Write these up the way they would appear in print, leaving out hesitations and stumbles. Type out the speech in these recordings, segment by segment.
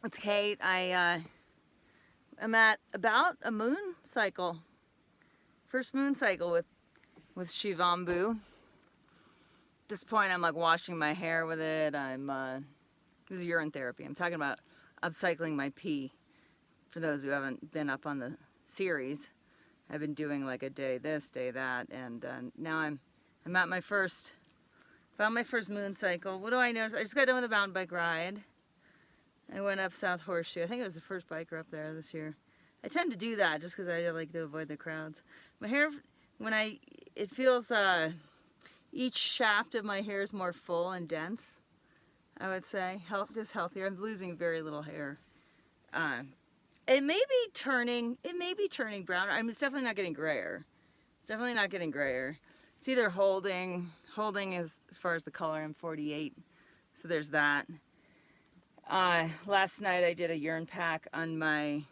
It's Kate. I'm at about a moon cycle. First moon cycle with Shivambu. At this point, I'm like washing my hair with it. This is urine therapy. I'm talking about upcycling my pee. For those who haven't been up on the series, I've been doing like a day this, day that, and now I'm at my first, about my first moon cycle. What do I notice? I just got done with a mountain bike ride. I went up South Horseshoe. I think it was the first biker up there this year. I tend to do that just because I like to avoid the crowds. My hair, it feels, each shaft of my hair is more full and dense, I would say. Just healthier. I'm losing very little hair. It may be turning brown. I mean, it's definitely not getting grayer. It's either holding is, as far as the color, I'm 48, so there's that. Last night I did a urine pack on the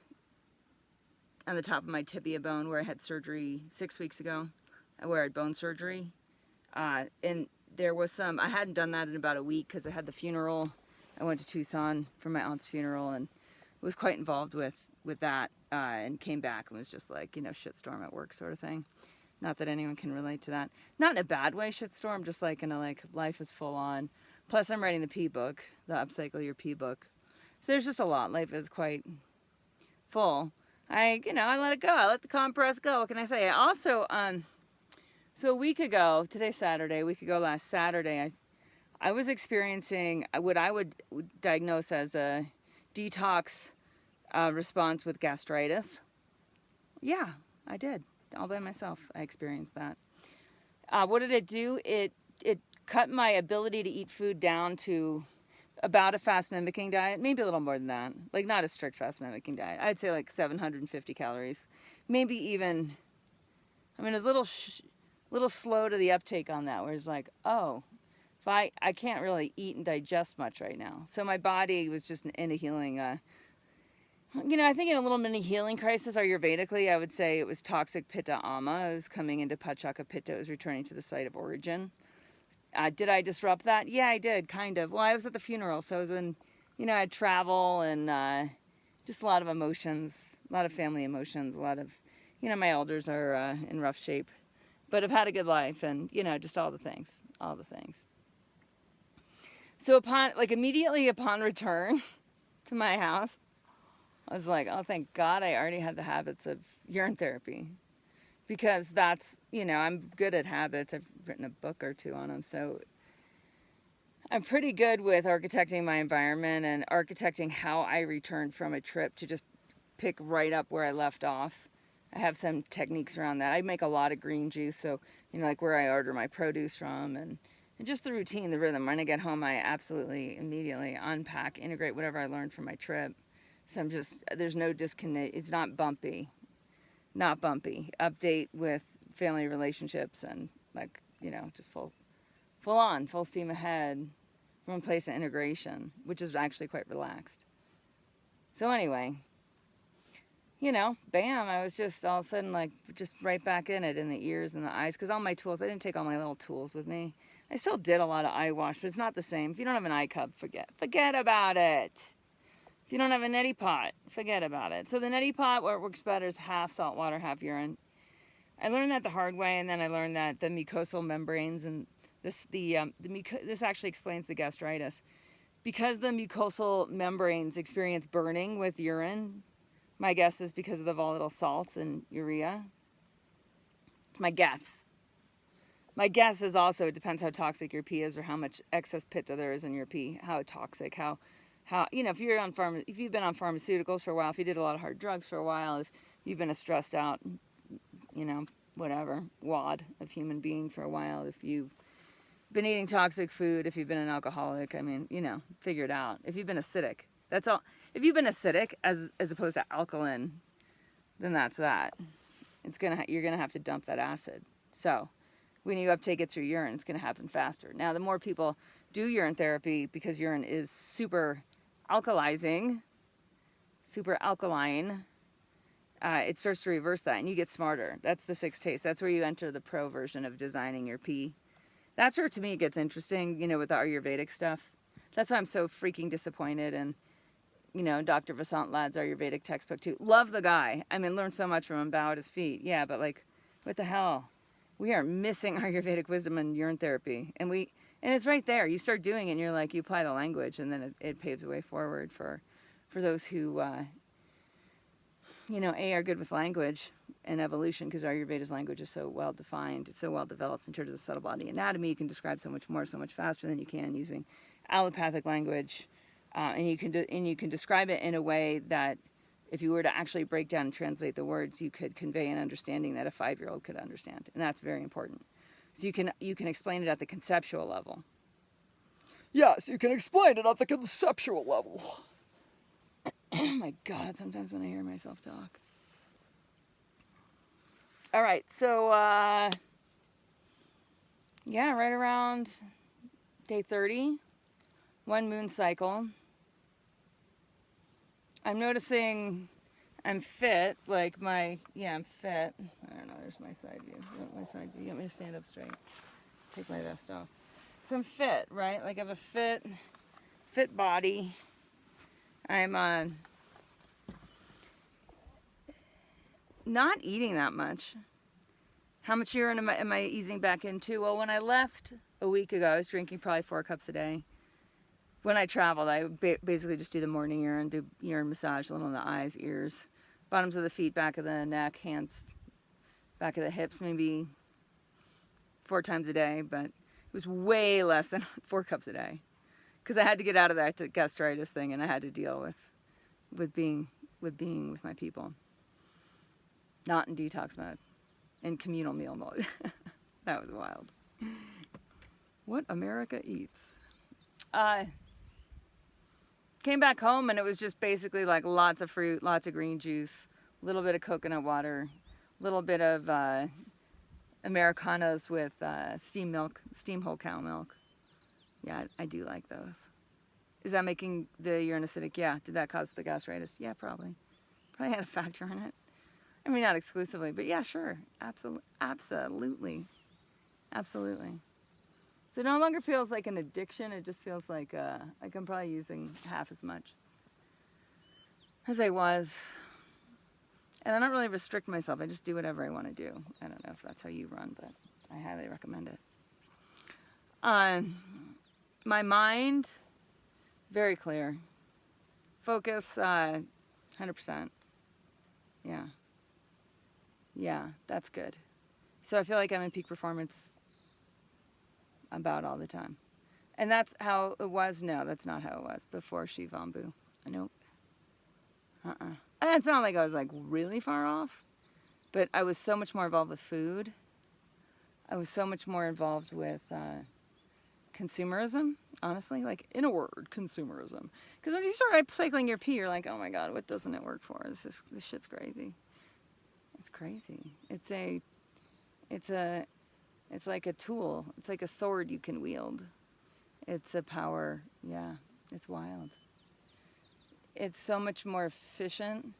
top of my tibia bone where I had surgery 6 weeks ago, where I had bone surgery. And there was I hadn't done that in about a week because I had the funeral. I went to Tucson for my aunt's funeral and was quite involved with that, and came back and was just like, shitstorm at work sort of thing. Not that anyone can relate to that. Not in a bad way, shitstorm, just like life is full on. Plus, I'm writing the P book, the Upcycle Your P book. So there's just a lot. Life is quite full. I let it go. I let the compress go. What can I say? I also, so a week ago, today's Saturday, a week ago last Saturday, I was experiencing what I would diagnose as a detox response with gastritis. Yeah, I did. All by myself, I experienced that. What did it do? It cut my ability to eat food down to about a fast mimicking diet, maybe a little more than that. Like not a strict fast mimicking diet. I'd say like 750 calories. Maybe even, it was a little slow to the uptake on that, where it's like, oh, if I can't really eat and digest much right now. So my body was just in a healing, I think in a little mini healing crisis. Ayurvedically, I would say it was toxic pitta ama. It was coming into pachaka pitta. It was returning to the site of origin. Did I disrupt that? Yeah, I did, kind of. Well, I was at the funeral, so I was in, I had travel and just a lot of emotions, a lot of family emotions, a lot of, my elders are in rough shape, but have had a good life, and, just all the things. So immediately upon return to my house, I was like, oh, thank God I already had the habits of urine therapy. Because that's, I'm good at habits. I've written a book or two on them. So I'm pretty good with architecting my environment and architecting how I return from a trip to just pick right up where I left off. I have some techniques around that. I make a lot of green juice. So, like where I order my produce from and just the routine, the rhythm. When I get home, I absolutely immediately unpack, integrate whatever I learned from my trip. So there's no disconnect. It's not bumpy. Update with family relationships and just full steam ahead from a place of integration, which is actually quite relaxed. So anyway, bam, I was just all of a sudden just right back in it, in the ears and the eyes, because all my tools, I didn't take all my little tools with me. I still did a lot of eye wash, but it's not the same. If you don't have an eye cup, forget about it. If you don't have a neti pot, forget about it. So the neti pot, where it works better, is half salt water, half urine. I learned that the hard way, and then I learned that the mucosal membranes, and this actually explains the gastritis. Because the mucosal membranes experience burning with urine, my guess is because of the volatile salts and urea. It's my guess. My guess is also it depends how toxic your pee is or how much excess pitta there is in your pee, how toxic, how if you've been on pharmaceuticals for a while, if you did a lot of hard drugs for a while, if you've been a stressed out, whatever, wad of human being for a while, if you've been eating toxic food, if you've been an alcoholic, figure it out. If you've been acidic, that's all. If you've been acidic as opposed to alkaline, then that's that. You're gonna have to dump that acid. So when you uptake it through urine, it's gonna happen faster. Now, the more people do urine therapy, because urine is super alkaline, it starts to reverse that, and you get smarter. That's the 6 taste. That's where you enter the pro version of designing your pee. That's where, to me, it gets interesting, with the Ayurvedic stuff. That's why I'm so freaking disappointed in Dr. Vasant Lad's Ayurvedic textbook too. Love the guy. I mean, learned so much from him, bow at his feet. Yeah, but like, what the hell? We are missing Ayurvedic wisdom in urine therapy. And it's right there. You start doing it and you're like, you apply the language, and then it paves the way forward for those who, are good with language and evolution, because Ayurveda's language is so well defined. It's so well developed in terms of the subtle body anatomy. You can describe so much more, so much faster than you can using allopathic language. And you can describe it in a way that if you were to actually break down and translate the words, you could convey an understanding that a 5-year-old could understand. And that's very important. So you can explain it at the conceptual level. Yes, you can explain it at the conceptual level. Oh my God, sometimes when I hear myself talk. All right, so, right around day 30, 1 moon cycle. I'm noticing I'm fit, I'm fit. I don't know, there's my side view. You want my side view? You want me to stand up straight? Take my vest off. So I'm fit, right? Like I have a fit body. I'm not eating that much. How much urine am I easing back into? Well, when I left a week ago, I was drinking probably 4 cups a day. When I traveled, I basically just do the morning urine, do urine massage, a little in the eyes, ears, bottoms of the feet, back of the neck, hands, back of the hips, maybe 4 times a day, but it was way less than 4 cups a day, because I had to get out of that gastritis thing, and I had to deal with being with my people, not in detox mode, in communal meal mode. That was wild. What America eats. Came back home and it was just basically like lots of fruit, lots of green juice, a little bit of coconut water, a little bit of Americanos with steamed milk, steamed whole cow milk. Yeah, I do like those. Is that making the urine acidic? Yeah. Did that cause the gastritis? Yeah, probably. Probably had a factor in it. I mean, not exclusively, but yeah, sure. Absolutely. So it no longer feels like an addiction. It just feels like I'm probably using half as much as I was. And I don't really restrict myself. I just do whatever I want to do. I don't know if that's how you run, but I highly recommend it. My mind, very clear. Focus, 100%. Yeah, that's good. So I feel like I'm in peak performance about all the time. And that's how it was. No, that's not how it was before Shivambu. Nope. And it's not like I was like really far off, but I was so much more involved with food. I was so much more involved with consumerism, honestly, like in a word, consumerism. Because once you start cycling your pee, you're like, oh my God, what doesn't it work for? This shit's crazy. It's crazy. It's like a tool. It's like a sword you can wield. It's a power. Yeah, it's wild. It's so much more efficient.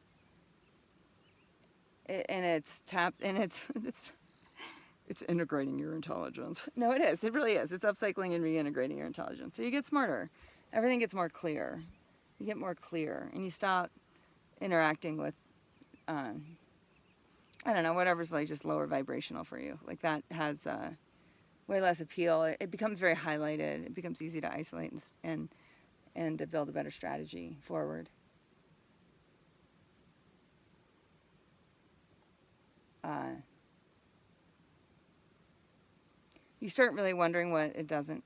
And it's it's integrating your intelligence. No, it is. It really is. It's upcycling and reintegrating your intelligence. So you get smarter. Everything gets more clear. You get more clear, and you stop interacting with I don't know, whatever's like just lower vibrational for you. Like that has way less appeal. It becomes very highlighted. It becomes easy to isolate and to build a better strategy forward. You start really wondering what it doesn't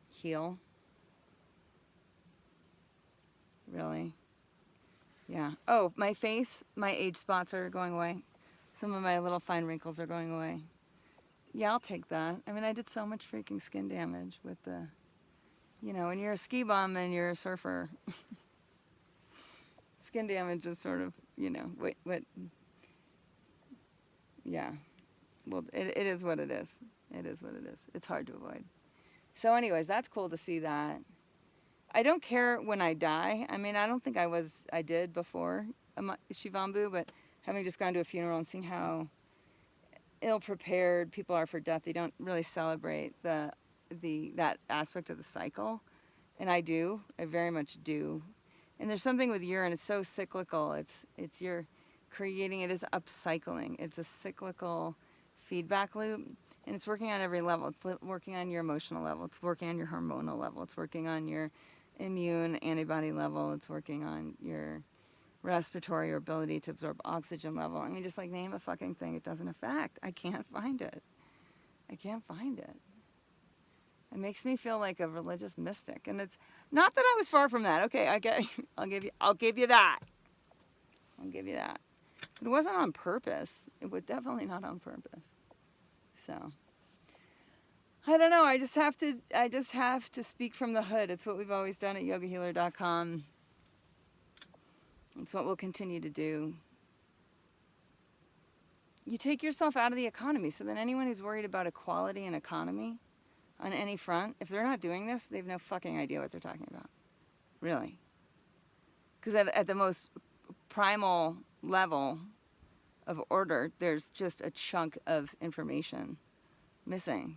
heal. Really. Yeah. Oh, my face, my age spots are going away. Some of my little fine wrinkles are going away. Yeah, I'll take that. I mean, I did so much freaking skin damage with the, when you're a ski bum and you're a surfer, skin damage is sort of, yeah. Well, it is what it is. It is what it is. It's hard to avoid. So anyways, that's cool to see that. I don't care when I die. I mean, I don't think I did before Shivambu, but having just gone to a funeral and seeing how ill-prepared people are for death, they don't really celebrate that aspect of the cycle. And I very much do. And there's something with urine, it's so cyclical. It's you're creating, it is upcycling. It's a cyclical feedback loop, and it's working on every level. It's working on your emotional level. It's working on your hormonal level. It's working on your immune antibody level. It's working on your respiratory or ability to absorb oxygen level. I mean, just like name a fucking thing it doesn't affect. I can't find it. I can't find it. It makes me feel like a religious mystic, and it's not that I was far from that. Okay, I'll give you that. I'll give you that. But it wasn't on purpose. It was definitely not on purpose. So I don't know. I just have to speak from the hood. It's what we've always done at yogahealer.com. It's what we'll continue to do. You take yourself out of the economy, so then anyone who's worried about equality and economy on any front, if they're not doing this, they have no fucking idea what they're talking about. Really. Because at the most primal level of order, there's just a chunk of information missing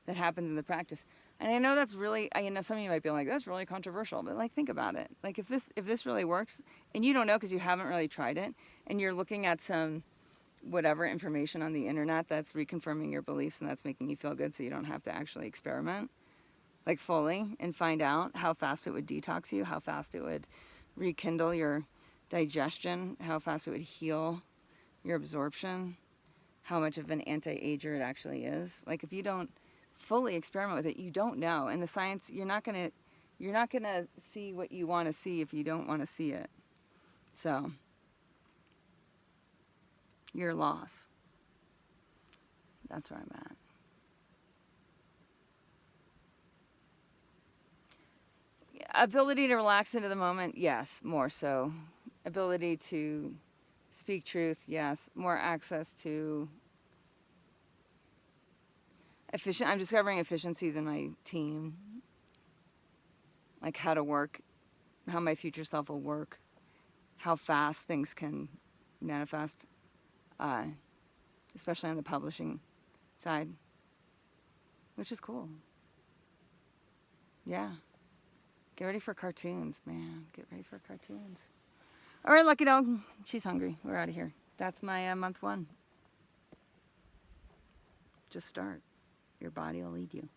that happens in the practice. And I know that's really, I know some of you might be like, that's really controversial, but like, think about it. Like, if this really works, and you don't know because you haven't really tried it, and you're looking at some whatever information on the internet that's reconfirming your beliefs and that's making you feel good so you don't have to actually experiment, like, fully, and find out how fast it would detox you, how fast it would rekindle your digestion, how fast it would heal your absorption, how much of an anti-ager it actually is. Like, if you don't fully experiment with it, you don't know. And the science, you're not gonna see what you want to see if you don't want to see it. So, your loss. That's where I'm at. Ability to relax into the moment, yes, more so. Ability to speak truth, yes. More access to efficient. I'm discovering efficiencies in my team, like how to work, how my future self will work, how fast things can manifest, especially on the publishing side, which is cool. Yeah. Get ready for cartoons, man. Get ready for cartoons. All right, Lucky Dog. She's hungry. We're out of here. That's my month 1. Just start. Your body will lead you.